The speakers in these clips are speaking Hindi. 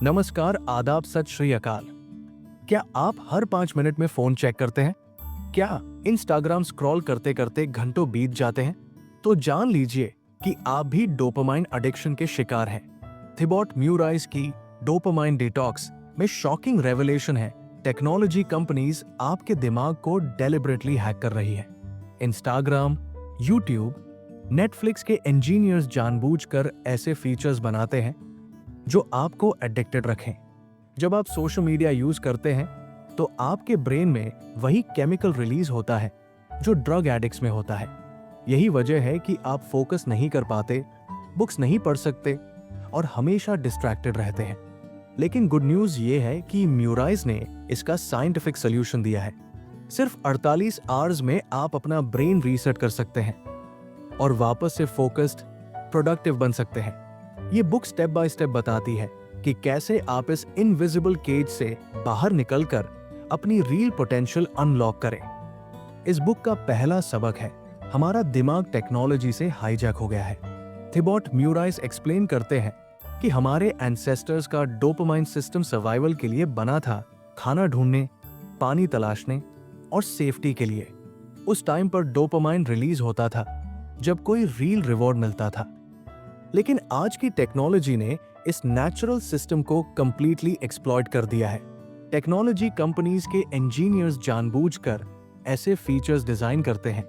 नमस्कार, आदाब, सत श्री अकाल। क्या आप हर 5 मिनट में फोन चेक करते हैं? क्या इंस्टाग्राम स्क्रॉल करते करते घंटों बीत जाते हैं? तो जान लीजिए कि आप भी डोपामाइन एडिक्शन के शिकार हैं। थिबॉट म्यूराइज की डोपामाइन डिटॉक्स में शॉकिंग रेवलेशन है। टेक्नोलॉजी कंपनीज आपके दिमाग को डेलिबरेटली हैक कर रही है। इंस्टाग्राम, यूट्यूब, नेटफ्लिक्स के इंजीनियर्स जानबूझकर ऐसे फीचर्स बनाते हैं जो आपको एडिक्टेड रखें। जब आप सोशल मीडिया यूज करते हैं तो आपके ब्रेन में वही केमिकल रिलीज होता है जो ड्रग एडिक्ट्स में होता है। यही वजह है कि आप फोकस नहीं कर पाते, बुक्स नहीं पढ़ सकते और हमेशा डिस्ट्रैक्टेड रहते हैं। लेकिन गुड न्यूज ये है कि म्यूराइज ने इसका साइंटिफिक सोल्यूशन दिया है। सिर्फ 48 आवर्स में आप अपना ब्रेन रीसेट कर सकते हैं और वापस से फोकस्ड, प्रोडक्टिव बन सकते हैं। ये बुक स्टेप बाय स्टेप बताती है कि कैसे आप इस इनविजिबल केज से बाहर निकलकर अपनी रियल पोटेंशियल अनलॉक करें। इस बुक का पहला सबक है, हमारा दिमाग टेक्नोलॉजी से हाईजैक हो गया है। थिबॉट म्यूराइज एक्सप्लेन करते हैं कि हमारे एंसेस्टर्स का डोपामाइन सिस्टम सर्वाइवल के लिए बना था, खाना ढूंढने, पानी तलाशने और सेफ्टी के लिए। उस टाइम पर डोपामाइन रिलीज होता था जब कोई रियल रिवॉर्ड मिलता था। लेकिन आज की टेक्नोलॉजी ने इस नेचुरल सिस्टम को कंप्लीटली एक्सप्लॉइट कर दिया है। टेक्नोलॉजी कंपनीज के इंजीनियर्स जानबूझकर ऐसे फीचर्स डिजाइन करते हैं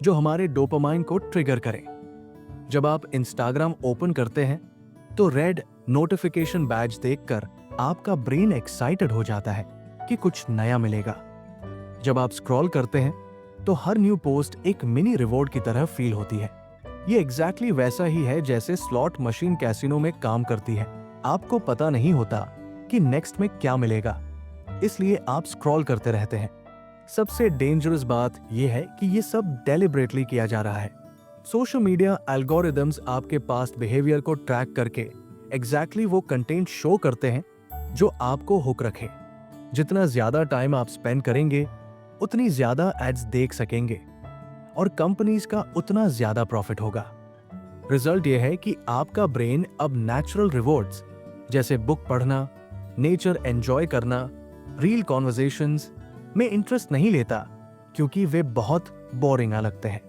जो हमारे डोपामाइन को ट्रिगर करें। जब आप इंस्टाग्राम ओपन करते हैं तो रेड नोटिफिकेशन बैज देखकर आपका ब्रेन एक्साइटेड हो जाता है कि कुछ नया मिलेगा। जब आप स्क्रॉल करते हैं तो हर न्यू पोस्ट एक मिनी रिवॉर्ड की तरह फील होती है। ये एग्जैक्टली वैसा ही है जैसे स्लॉट मशीन कैसीनो में काम करती है। आपको पता नहीं होता कि नेक्स्ट में क्या मिलेगा, इसलिए आप स्क्रॉल करते रहते हैं। सबसे डेंजरस बात यह है कि ये सब डेलिबरेटली किया जा रहा है। सोशल मीडिया एल्गोरिदम्स आपके पास्ट बिहेवियर को ट्रैक करके एग्जैक्टली वो कंटेंट शो करते हैं जो आपको हुक रखे। जितना ज्यादा टाइम आप स्पेंड करेंगे उतनी ज्यादा एड्स देख सकेंगे और कंपनीज का उतना ज्यादा प्रॉफिट होगा। रिजल्ट यह है कि आपका ब्रेन अब नेचुरल रिवॉर्ड्स जैसे बुक पढ़ना, नेचर एंजॉय करना, रियल कॉन्वर्सेशंस में इंटरेस्ट नहीं लेता क्योंकि वे बहुत बोरिंग लगते हैं।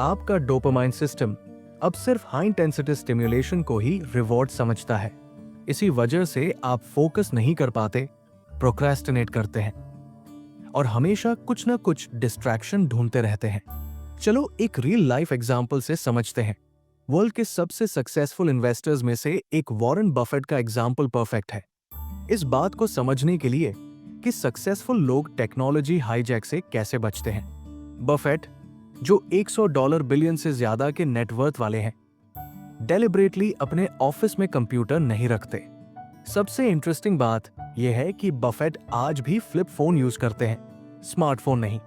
आपका डोपामाइन सिस्टम अब सिर्फ हाई इंटेंसिटी स्टिम्युलेशन को ही रिवॉर्ड समझता है। इसी वजह से आप फोकस नहीं कर पाते, प्रोक्रेस्टिनेट करते हैं और हमेशा कुछ ना कुछ डिस्ट्रैक्शन ढूंढते रहते हैं। चलो एक रियल लाइफ एग्जाम्पल से समझते हैं। वर्ल्ड के सबसे सक्सेसफुल इन्वेस्टर्स में से एक वॉरेन बफेट का एग्जाम्पल परफेक्ट है इस बात को समझने के लिए कि सक्सेसफुल लोग टेक्नोलॉजी हाईजैक से कैसे बचते हैं। बफेट, जो $100 बिलियन से ज्यादा के नेटवर्थ वाले हैं, डेलिबरेटली अपने ऑफिस में कंप्यूटर नहीं रखते। सबसे इंटरेस्टिंग बात यह है कि बफेट आज भी फ्लिप फोन यूज करते हैं, स्मार्टफोन नहीं।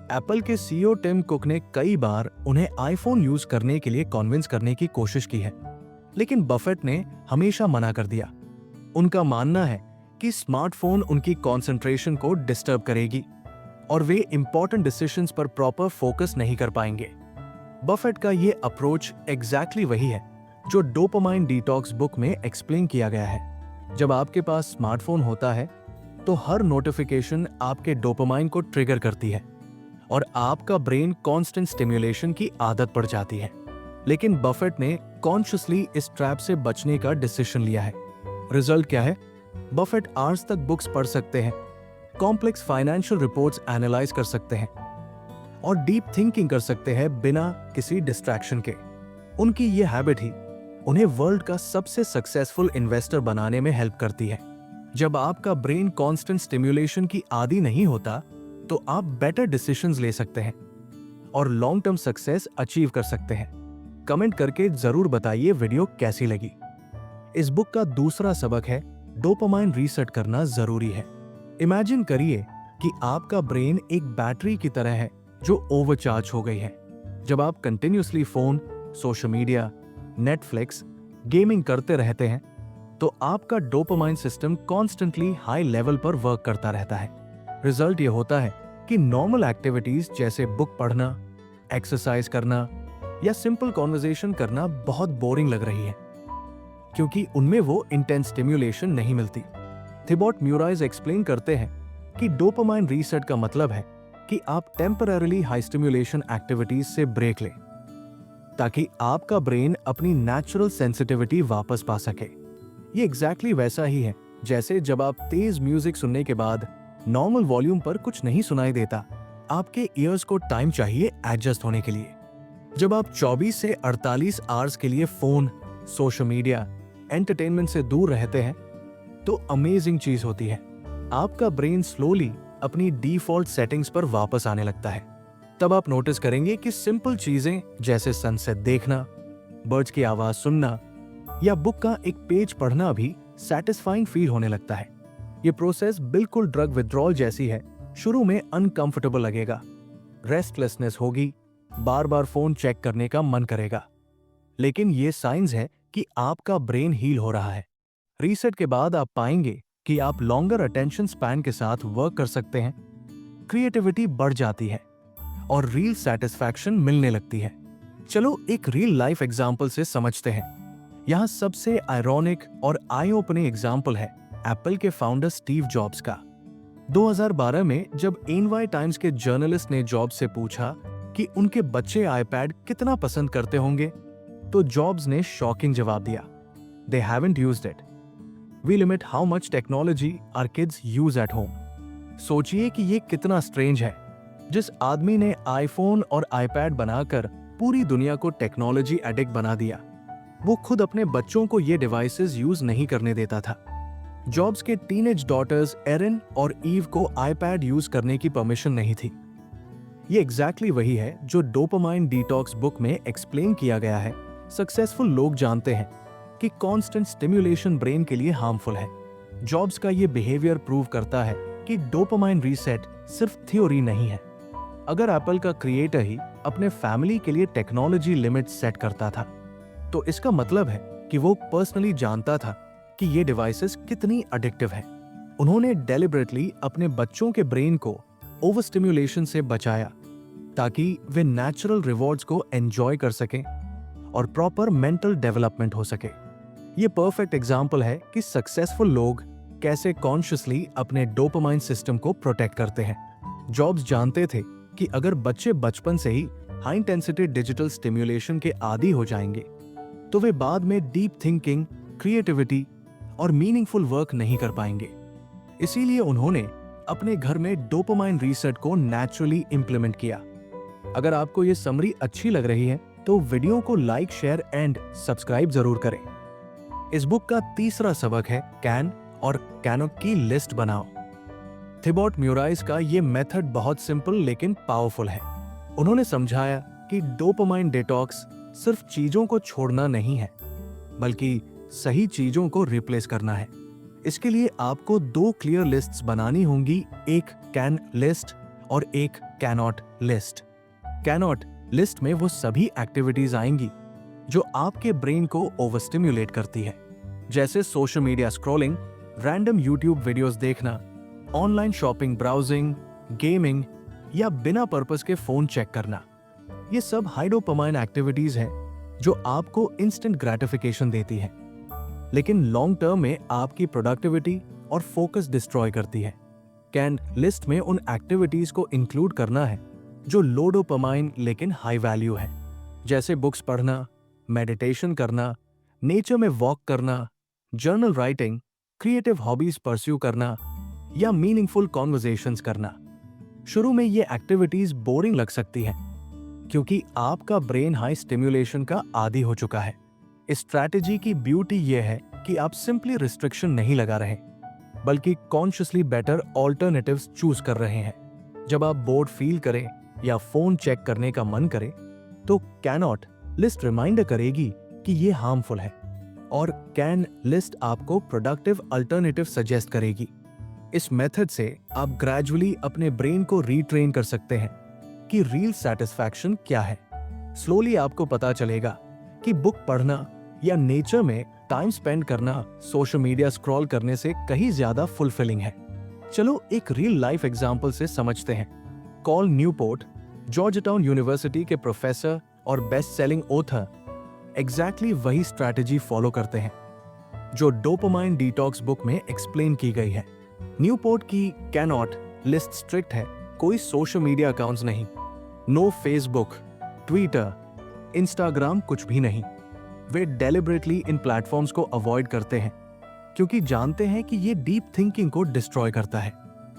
एप्पल के सीईओ टिम कुक ने कई बार उन्हें आईफोन यूज करने के लिए कन्विंस करने की कोशिश की है, लेकिन बफेट ने हमेशा मना कर दिया। उनका मानना है कि स्मार्टफोन उनकी कंसंट्रेशन को डिस्टर्ब करेगी और वे इंपॉर्टेंट डिसीजंस पर प्रॉपर फोकस नहीं कर पाएंगे। बफेट का ये अप्रोच एग्जैक्टली वही है जो डोपामाइन डिटॉक्स बुक में एक्सप्लेन किया गया है। जब आपके पास स्मार्टफोन होता है तो हर नोटिफिकेशन आपके डोपामाइन को ट्रिगर करती है और आपका ब्रेन कांस्टेंट स्टिम्युलेशन की आदत पड़ जाती है। लेकिन बफेट ने कॉन्शियसली इस ट्रैप से बचने का डिसीजन लिया है। रिजल्ट क्या है? बफेट आवर्स तक बुक्स पढ़ सकते हैं, कॉम्प्लेक्स फाइनेंशियल रिपोर्ट्स एनालाइज कर सकते हैं और डीप थिंकिंग कर सकते हैं बिना किसी डिस्ट्रैक्शन के। उनकी ये हैबिट ही उन्हें वर्ल्ड का सबसे सक्सेसफुल इन्वेस्टर बनाने में हेल्प करती है। जब आपका ब्रेन कांस्टेंट स्टिम्युलेशन की आदी नहीं होता तो आप बेटर डिसीजंस ले सकते हैं और लॉन्ग टर्म सक्सेस अचीव कर सकते हैं। कमेंट करके जरूर बताइए वीडियो कैसी लगी। इस बुक का दूसरा सबक है, डोपामाइन रीसेट करना जरूरी है। इमेजिन करिए कि आपका ब्रेन एक बैटरी की तरह है जो ओवरचार्ज हो गई है। जब आप continuously phone, social media, Netflix, gaming करते रहते हैं तो आपका dopamine system constantly high level पर वर्क करता रहता है। रिजल्ट ये होता है कि नॉर्मल एक्टिविटीज जैसे बुक पढ़ना, एक्सरसाइज करना या सिंपल कॉन्वर्सेशन करना बहुत बोरिंग लग रही है। क्योंकि उनमें वो इंटेंस स्टिम्युलेशन नहीं मिलती। थिबॉट म्यूराइज एक्सप्लेन करते हैं कि डोपामाइन रीसेट का मतलब है कि आप टेम्पररीली हाई स्टिम्युलेशन एक्टिविटीज से ब्रेक लें ताकि आपका ब्रेन अपनी नेचुरल सेंसिटिविटी वापस पा सके। ये एग्जैक्टली वैसा ही है जैसे जब आप तेज म्यूजिक सुनने के बाद नॉर्मल वॉल्यूम पर कुछ नहीं सुनाई देता, आपके ईयर्स को टाइम चाहिए एडजस्ट होने के लिए। जब आप 24 से 48 आवर्स के लिए फोन, सोशल मीडिया, एंटरटेनमेंट से दूर रहते हैं तो अमेजिंग चीज होती है, आपका ब्रेन स्लोली अपनी डिफॉल्ट सेटिंग्स पर वापस आने लगता है। तब आप नोटिस करेंगे कि सिंपल चीजें जैसे सनसेट देखना, बर्ड्स की आवाज सुनना या बुक का एक पेज पढ़ना भी सैटिस्फाइंग फील होने लगता है। ये प्रोसेस बिल्कुल ड्रग विथड्रॉल जैसी है। शुरू में अनकंफर्टेबल लगेगा, रेस्टलेसनेस होगी, बार बार फोन चेक करने का मन करेगा, लेकिन ये साइंस है कि आपका ब्रेन हील हो रहा है। रीसेट के बाद आप पाएंगे कि आप लॉन्गर अटेंशन स्पैन के साथ वर्क कर सकते हैं, क्रिएटिविटी बढ़ जाती है और रियल सेटिस्फैक्शन मिलने लगती है। चलो एक रियल लाइफ एग्जाम्पल से समझते हैं। यहाँ सबसे आयरॉनिक और आई ओपनिंग एग्जाम्पल है एप्पल के फाउंडर स्टीव जॉब्स का। 2012 में जब एनवाई टाइम्स के जर्नलिस्ट ने जॉब्स से पूछा कि उनके बच्चे आईपैड कितना पसंद करते होंगे, तो जॉब्स ने शॉकिंग जवाब दिया, they haven't used it, we limit how much technology our kids use at home. सोचिए कि ये कितना स्ट्रेंज है। जिस आदमी ने आईफोन और आईपैड बनाकर पूरी दुनिया को टेक्नोलॉजी एडिक्ट बना दिया, वो खुद अपने बच्चों को ये डिवाइसेस यूज नहीं करने देता था। जॉब्स के टीनेज डॉटर्स एरिन और ईव को आईपैड यूज करने की परमिशन नहीं थी। ये एग्जैक्टली वही है जो डोपामाइन डिटॉक्स बुक में एक्सप्लेन किया गया है। सक्सेसफुल लोग जानते हैं कि कांस्टेंट स्टिम्युलेशन ब्रेन के लिए हार्मफुल है। जॉब्स का ये बिहेवियर प्रूव करता है कि डोपामाइन रीसेट सिर्फ थ्योरी नहीं है। अगर एप्पल का क्रिएटर ही अपने फैमिली के लिए टेक्नोलॉजी लिमिट सेट करता था, तो इसका मतलब है कि वो पर्सनली जानता था कि ये डिवाइसेस कितनी एडिक्टिव हैं। उन्होंने डेलिबरेटली अपने बच्चों के ब्रेन को ओवर स्टिम्युलेशन से बचाया ताकि वे नेचुरल रिवॉर्ड्स को एंजॉय कर सकें और प्रॉपर मेंटल डेवलपमेंट हो सके। ये परफेक्ट एग्जाम्पल है कि सक्सेसफुल लोग कैसे कॉन्शियसली अपने डोपामाइन सिस्टम को प्रोटेक्ट करते हैं। जॉब्स जानते थे कि अगर बच्चे बचपन से ही हाई इंटेंसिटी डिजिटल स्टिम्युलेशन के आदी हो जाएंगे, तो वे बाद में डीप थिंकिंग, क्रिएटिविटी और मीनिंगफुल वर्क नहीं कर पाएंगे। इसीलिए उन्होंने अपने घर में डोपामाइन रीसेट को नेचुरली इंप्लीमेंट किया। अगर आपको ये समरी अच्छी लग रही है तो वीडियो को लाइक, शेयर एंड सब्सक्राइब जरूर करें। इस बुक का तीसरा सबक है कैन और कैनोट की लिस्ट बनाओ। थिबॉट म्यूराइज का ये मेथड बहुत सिंपल लेकिन पावरफुल है। उन्होंने समझाया कि डोपामाइन डिटॉक्स सिर्फ चीजों को छोड़ना नहीं है, बल्कि सही चीजों को रिप्लेस करना है। इसके लिए आपको 2 क्लियर लिस्ट्स बनानी होंगी, एक कैन लिस्ट और एक कैनॉट लिस्ट। कैनॉट लिस्ट में वो सभी एक्टिविटीज आएंगी जो आपके ब्रेन को ओवरस्टिम्युलेट करती है, जैसे social media scrolling, random YouTube videos देखना, ऑनलाइन शॉपिंग, ब्राउजिंग, गेमिंग या बिना पर्पस के फोन चेक करना। ये सब हाई डोपामाइन एक्टिविटीज हैं जो आपको इंस्टेंट ग्रेटिफिकेशन देती है, लेकिन लॉन्ग टर्म में आपकी प्रोडक्टिविटी और फोकस डिस्ट्रॉय करती है। कैन लिस्ट में उन एक्टिविटीज को इंक्लूड करना है जो लो डोपामाइन लेकिन हाई वैल्यू है, जैसे बुक्स पढ़ना, मेडिटेशन करना, नेचर में वॉक करना, journal writing, creative hobbies pursue करना या मीनिंगफुल कॉन्वर्सेशंस करना। शुरू में ये एक्टिविटीज बोरिंग लग सकती हैं क्योंकि आपका ब्रेन हाई स्टिम्युलेशन का आदी हो चुका है। इस स्ट्रैटेजी की ब्यूटी यह है कि आप सिंपली रिस्ट्रिक्शन नहीं लगा रहे, बल्कि कॉन्शियसली बेटर ऑल्टरनेटिव्स चूज कर रहे हैं। जब आप बोर्ड फील करें या फोन चेक करने का मन करे, तो कैनॉट लिस्ट रिमाइंडर करेगी कि ये हार्मफुल है और कैन लिस्ट आपको प्रोडक्टिव अल्टरनेटिव सजेस्ट करेगी। इस मेथड से आप ग्रेजुअली अपने ब्रेन को रीट्रेन कर सकते हैं कि रियल सेटिस्फैक्शन क्या है। स्लोली आपको पता चलेगा कि बुक पढ़ना या नेचर में टाइम स्पेंड करना सोशल मीडिया स्क्रॉल करने से कहीं ज्यादा फुलफिलिंग है। चलो एक रियल लाइफ एग्जांपल से समझते हैं। कॉल न्यूपोर्ट, जॉर्जटाउन यूनिवर्सिटी के प्रोफेसर और बेस्ट सेलिंग ऑथर, एग्जैक्टली वही स्ट्रैटेजी फॉलो करते हैं। जो डोपामाइन डिटॉक्स बुक में एक्सप्लेन की गई है। न्यूपोर्ट की कैनॉट लिस्ट स्ट्रिक्ट है, कोई सोशल मीडिया अकाउंट्स नहीं, नो फेसबुक, ट्विटर, इंस्टाग्राम, कुछ भी नहीं। वे डेलिबरेटली इन प्लेटफॉर्म्स को अवॉइड करते हैं क्योंकि जानते हैं कि ये डीप थिंकिंग को डिस्ट्रॉय करता है।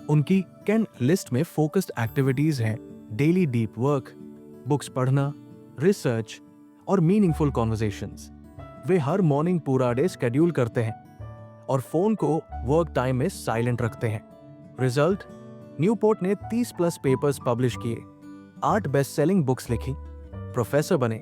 उनकी कैन लिस्ट में फोकस्ड एक्टिविटीज हैं, डेली डीप वर्क, बुक्स पढ़ना, रिसर्च और मीनिंगफुल कॉन्वर्सेशंस। वे हर मॉर्निंग पूरा डे स्केड्यूल करते हैं और फोन को वर्क टाइम में साइलेंट रखते हैं। रिजल्ट, न्यूपोर्ट ने 30+ पेपर्स पब्लिश किए, 8 बेस्ट सेलिंग बुक्स लिखी, प्रोफेसर बने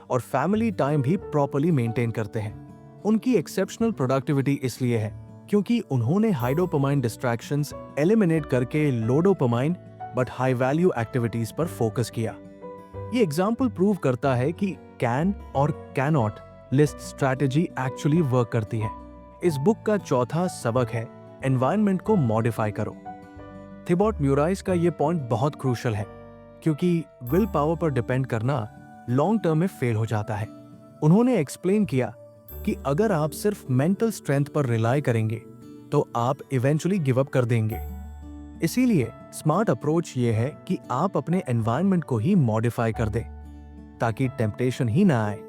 और फैमिली टाइम भी प्रॉपर्ली मेंटेन करते हैं। उनकी एक्सेप्शनल प्रोडक्टिविटी इसलिए है क्योंकि उन्होंने हाई डोपामाइन डिस्ट्रैक्शंस एलिमिनेट करके low dopamine but high value activities पर फोकस किया। ये एग्जाम्पल प्रूव करता है कि कैन और cannot list strategy actually work करती है। इस बुक का चौथा सबक है एनवायरनमेंट को मॉडिफाई करो। थिबॉट म्यूराइस का ये पॉइंट बहुत क्रूशल है क्योंकि विल पावर पर डिपेंड करना लॉन्ग टर्म में फेल हो जाता है। उन्होंने एक्सप्लेन किया कि अगर आप सिर्फ मेंटल स्ट्रेंथ पर रिलाई करेंगे तो आप इवेंचुअली गिव अप कर देंगे। इसीलिए स्मार्ट अप्रोच ये है कि आप अपने एनवायरनमेंट को ही मॉडिफाई कर दें ताकि टेम्पटेशन ही ना आए।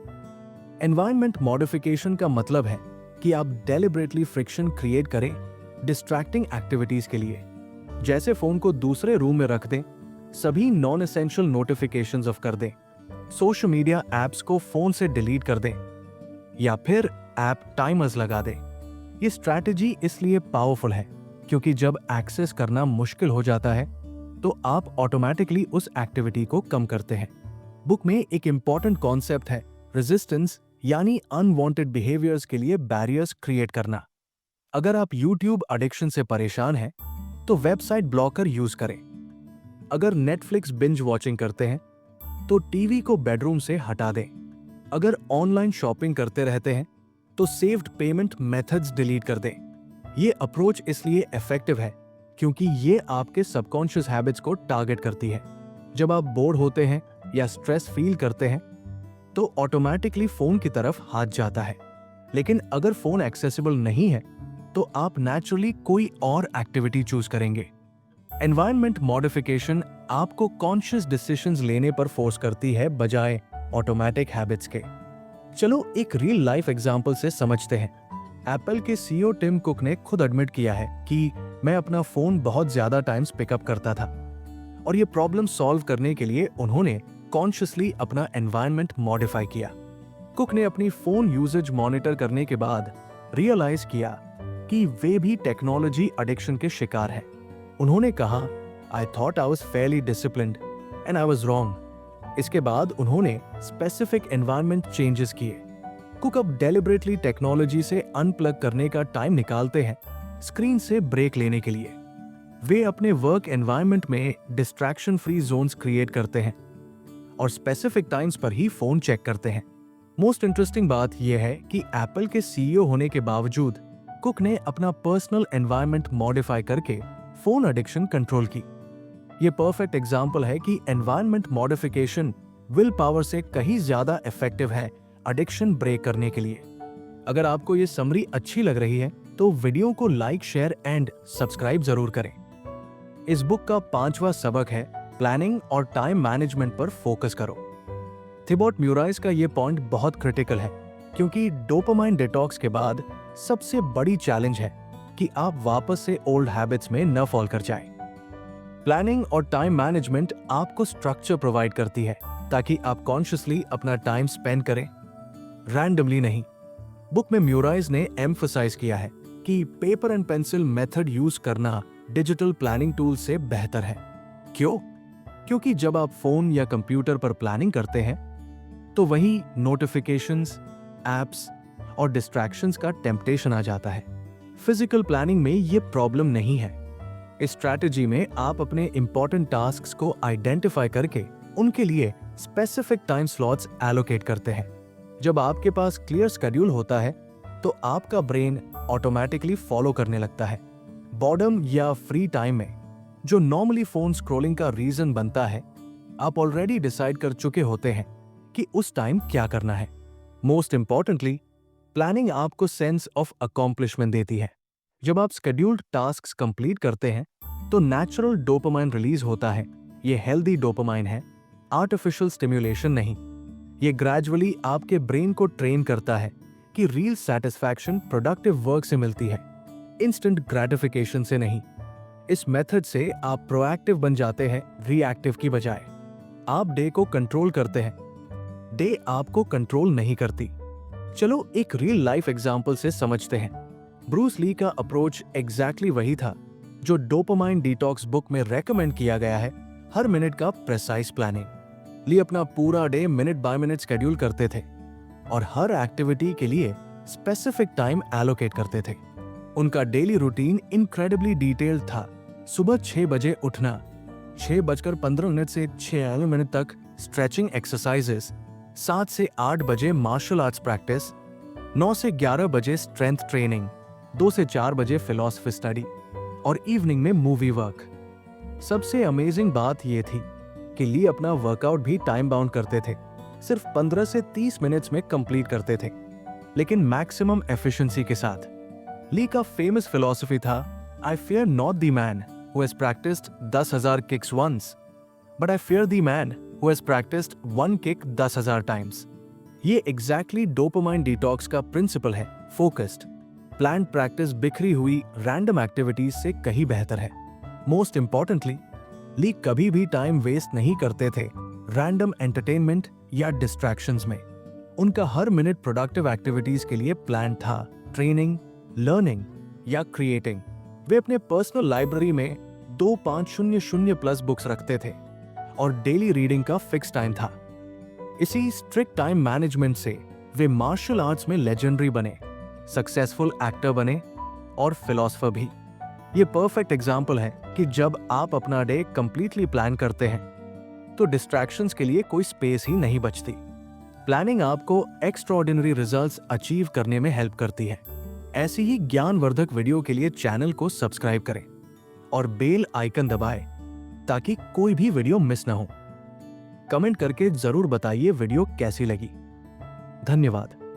एनवायरनमेंट मॉडिफिकेशन का मतलब है कि आप डेलिबरेटली फ्रिक्शन क्रिएट करें डिस्ट्रैक्टिंग एक्टिविटीज के लिए। जैसे फोन को दूसरे रूम में रख दें, सभी नॉन एसेंशियल नोटिफिकेशंस ऑफ कर दें, सोशल मीडिया एप्स को फोन से डिलीट कर दें या फिर ऐप टाइमर्स लगा दें। ये स्ट्रैटेजी इसलिए पावरफुल है क्योंकि जब एक्सेस करना मुश्किल हो जाता है तो आप ऑटोमेटिकली उस एक्टिविटी को कम करते हैं। बुक में एक इंपॉर्टेंट कॉन्सेप्ट है रेजिस्टेंस, यानी अनवांटेड बिहेवियर्स के लिए बैरियर्स क्रिएट करना। अगर आप यूट्यूब एडिक्शन से परेशान हैं तो वेबसाइट ब्लॉकर यूज करें। अगर नेटफ्लिक्स बिंज वॉचिंग करते हैं तो टीवी को बेडरूम से हटा दें। अगर ऑनलाइन शॉपिंग करते रहते हैं तो सेव्ड पेमेंट मेथड्स डिलीट कर दें। ये अप्रोच इसलिए इफेक्टिव है क्योंकि ये आपके सबकॉन्शियस हैबिट्स को टारगेट करती है। जब आप बोर होते हैं या स्ट्रेस फील करते हैं तो ऑटोमेटिकली फोन की तरफ हाथ जाता है, लेकिन अगर फोन एक्सेसिबल नहीं है तो आप नेचुरली कोई और एक्टिविटी चूज करेंगे। एनवायरनमेंट मॉडिफिकेशन आपको कॉन्शियस डिसीजंस लेने पर फोर्स करती है बजाय ऑटोमेटिक हैबिट्स के। चलो एक रियल लाइफ एग्जांपल से समझते हैं। एप्पल के सीईओ टिम कुक ने खुद एडमिट किया है कि मैं अपना फोन बहुत ज्यादा टाइम्स पिकअप करता था और ये प्रॉब्लम सॉल्व करने के लिए उन्होंने कॉन्शियसली अपना एनवायरनमेंट मॉडिफाई किया। कुक ने अपनी फोन यूसेज मॉनिटर करने के बाद रियलाइज किया कि वे भी टेक्नोलॉजी एडिक्शन के शिकार हैं। उन्होंने कहा, I thought I was Fairlie disciplined and I was wrong. इसके बाद उन्होंने स्पेसिफिक एनवायरनमेंट चेंजेस किए। कुक अब डेलिबरेटली टेक्नोलॉजी से अनप्लग करने का टाइम निकालते हैं स्क्रीन से ब्रेक लेने के लिए। वे अपने वर्क एनवायरनमेंट में डिस्ट्रैक्शन फ्री जोन्स क्रिएट करते हैं और स्पेसिफिक टाइम्स पर ही फोन चेक करते हैं। मोस्ट इंटरेस्टिंग बात यह है कि एप्पल के सीईओ होने के बावजूद कुक ने अपना पर्सनल एनवायरनमेंट मॉडिफाई करके फोन एडिक्शन कंट्रोल की। यह परफेक्ट एग्जांपल है कि एनवायरनमेंट मॉडिफिकेशन विल पावर से कहीं ज्यादा इफेक्टिव है एडिक्शन ब्रेक करने के लिए। अगर आपको ये समरी अच्छी लग रही है तो वीडियो को लाइक, शेयर एंड सब्सक्राइब जरूर करें। इस बुक का 5वां सबक है प्लानिंग और टाइम मैनेजमेंट पर फोकस करो। थिबॉट म्यूराइस का ये पॉइंट बहुत क्रिटिकल है क्योंकि डोपामाइन डिटॉक्स के बाद सबसे बड़ी चैलेंज है कि आप वापस से ओल्ड हैबिट्स में न फॉल कर जाएं। प्लानिंग और टाइम मैनेजमेंट आपको स्ट्रक्चर प्रोवाइड करती है ताकि आप कॉन्शियसली अपना टाइम स्पेंड करें, रैंडमली नहीं। बुक में म्यूराइस ने एम्फसाइज किया है कि paper and pencil method use करना डिजिटल प्लानिंग टूल से बेहतर है। क्यों? क्योंकि जब आप फोन या कंप्यूटर पर प्लानिंग करते हैं तो वही नोटिफिकेशंस, एप्स और डिस्ट्रैक्शंस का टेम्पटेशन आ जाता है। फिजिकल प्लानिंग में ये प्रॉब्लम नहीं है। इस स्ट्रैटेजी में आप अपने इंपॉर्टेंट टास्क्स को आइडेंटिफाई करके उनके लिए स्पेसिफिक टाइम स्लॉट्स एलोकेट करते हैं। जब आपके पास क्लियर शेड्यूल होता है तो आपका ब्रेन ऑटोमेटिकली फॉलो करने लगता है। बॉर्डम या फ्री टाइम में जो नॉर्मली फोन स्क्रॉलिंग का रीजन बनता है, आप ऑलरेडी डिसाइड कर चुके होते हैं कि उस टाइम क्या करना है। मोस्ट इंपॉर्टेंटली, प्लानिंग आपको सेंस ऑफ अकॉम्प्लिशमेंट देती है। जब आप शेड्यूल्ड टास्क्स कंप्लीट करते हैं तो नेचुरल डोपामाइन रिलीज होता है। ये हेल्दी डोपामाइन है, आर्टिफिशियल स्टिम्युलेशन नहीं। ये ग्रेजुअली आपके ब्रेन को ट्रेन करता है कि रियल सेटिस्फैक्शन प्रोडक्टिव वर्क से मिलती है, इंस्टेंट ग्रेटिफिकेशन से नहीं। इस मेथड से आप प्रोएक्टिव बन जाते हैं रिएक्टिव की बजाय। आप डे को कंट्रोल करते हैं, डे आपको कंट्रोल नहीं करती। चलो एक रियल लाइफ एग्जांपल से समझते हैं। ब्रूस ली का अप्रोच एग्जैक्टली वही था जो डोपामाइन डिटॉक्स बुक में रेकमेंड किया गया है, हर मिनट का प्रेसाइज प्लानिंग। ली अपना पूरा day minute by minute schedule करते थे और हर एक्टिविटी के लिए स्पेसिफिक टाइम एलोकेट करते थे। उनका डेली रूटीन इनक्रेडिबली डिटेल्ड था। सुबह 6 बजे उठना, 6:15 से 6 तक स्ट्रेचिंग एक्सरसाइजेस, 7 से 8 बजे मार्शल आर्ट्स प्रैक्टिस, 9 से 11 बजे स्ट्रेंथ ट्रेनिंग, 2 से 4 बजे फिलॉसफी स्टडी और इवनिंग में मूवी वर्क। सबसे अमेजिंग बात यह थी कि ली अपना वर्कआउट भी टाइम बाउंड करते थे। सिर्फ 15 से 30 मिनट्स में कंप्लीट करते थे, लेकिन मैक्सिमम एफिशिएंसी के साथ। ली का फेमस फिलॉसफी था, I fear not the man who has practised 10,000 kicks once, but I fear the man who has practised 1 kick 10,000 times. ये एग्जैक्टली डोपामाइन डिटॉक्स का प्रिंसिपल है। फोकस्ड प्लान्ड प्रैक्टिस बिखरी हुई रैंडम एक्टिविटीज से कहीं बेहतर है। मोस्ट इंपॉर्टेंटली, ली कभी भी टाइम वेस्ट नहीं करते थे रैंडम एंटरटेनमेंट या डिस्ट्रैक्शंस में। उनका हर मिनट प्रोडक्टिव एक्टिविटीज के लिए प्लान था, ट्रेनिंग, लर्निंग या क्रिएटिंग। वे अपने पर्सनल लाइब्रेरी में 2500+ बुक्स रखते थे और डेली रीडिंग का फिक्स टाइम था। इसी स्ट्रिक्ट टाइम मैनेजमेंट से वे मार्शल आर्ट्स में लेजेंडरी बने, सक्सेसफुल एक्टर बने और फिलोसोफर भी। ये परफेक्ट एग्जाम्पल है कि जब आप अपना डे कंप्लीटली प्लान करते हैं तो डिस्ट्रैक्शंस के लिए कोई स्पेस ही नहीं बचती। प्लानिंग आपको एक्स्ट्राऑर्डिनरी रिजल्ट्स अचीव करने में हेल्प करती है। ऐसी ही ज्ञानवर्धक वीडियो के लिए चैनल को सब्सक्राइब करें और बेल आइकन दबाएं ताकि कोई भी वीडियो मिस ना हो। कमेंट करके जरूर बताइए वीडियो कैसी लगी। धन्यवाद।